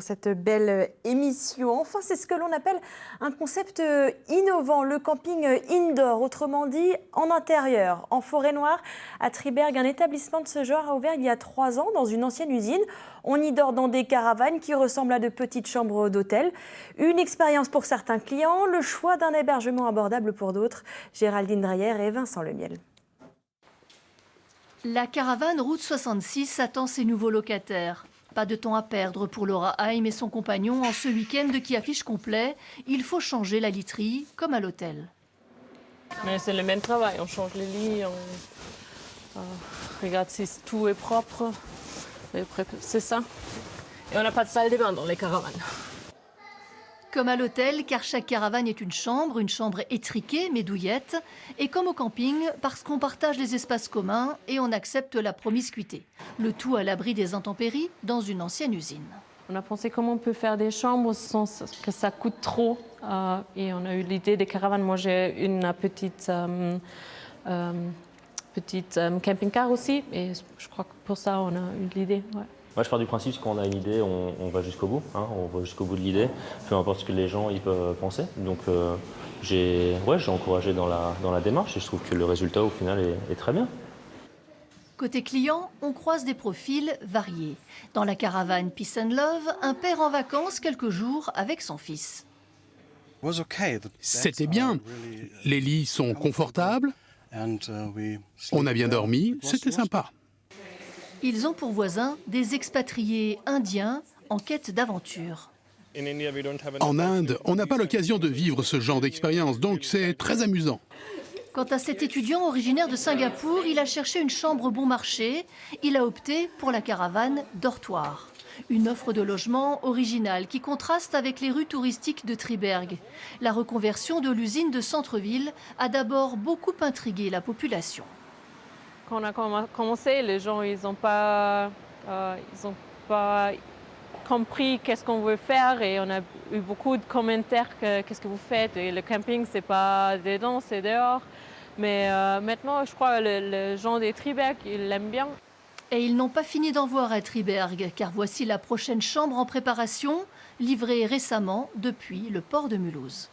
Cette belle émission. Enfin, c'est ce que l'on appelle un concept innovant, le camping indoor, autrement dit en intérieur, en forêt noire. À Triberg, un établissement de ce genre a ouvert il y a 3 ans dans une ancienne usine. On y dort dans des caravanes qui ressemblent à de petites chambres d'hôtel. Une expérience pour certains clients, le choix d'un hébergement abordable pour d'autres. Géraldine Dreyer et Vincent Lemiel. La caravane Route 66 attend ses nouveaux locataires. Pas de temps à perdre pour Laura Haim et son compagnon en ce week-end qui affiche complet. Il faut changer la literie, comme à l'hôtel. Mais c'est le même travail, on change les lits, on regarde si tout est propre. C'est ça. Et on n'a pas de salle de bain dans les caravanes. Comme à l'hôtel, car chaque caravane est une chambre étriquée mais douillette. Et comme au camping, parce qu'on partage les espaces communs et on accepte la promiscuité. Le tout à l'abri des intempéries dans une ancienne usine. On a pensé comment on peut faire des chambres sans que ça coûte trop. Et on a eu l'idée des caravanes. Moi, j'ai une petite camping-car aussi. Et je crois que pour ça, on a eu l'idée. Ouais. Moi, je pars du principe que quand on a une idée, on va jusqu'au bout. On va jusqu'au bout de l'idée, peu importe ce que les gens y peuvent penser. Donc, j'ai encouragé dans la démarche et je trouve que le résultat, au final, est très bien. Côté client, on croise des profils variés. Dans la caravane Peace and Love, un père en vacances quelques jours avec son fils. C'était bien. Les lits sont confortables. On a bien dormi. C'était sympa. Ils ont pour voisins des expatriés indiens en quête d'aventure. En Inde, on n'a pas l'occasion de vivre ce genre d'expérience, donc c'est très amusant. Quant à cet étudiant originaire de Singapour, il a cherché une chambre bon marché. Il a opté pour la caravane dortoir. Une offre de logement originale qui contraste avec les rues touristiques de Triberg. La reconversion de l'usine de centre-ville a d'abord beaucoup intrigué la population. Quand on a commencé, les gens ils n'ont pas compris qu'est-ce qu'on veut faire et on a eu beaucoup de commentaires qu'est-ce que vous faites et le camping c'est pas dedans, c'est dehors. Mais maintenant je crois que les gens des Triberg ils l'aiment bien. Et ils n'ont pas fini d'en voir à Triberg, car voici la prochaine chambre en préparation, livrée récemment depuis le port de Mulhouse.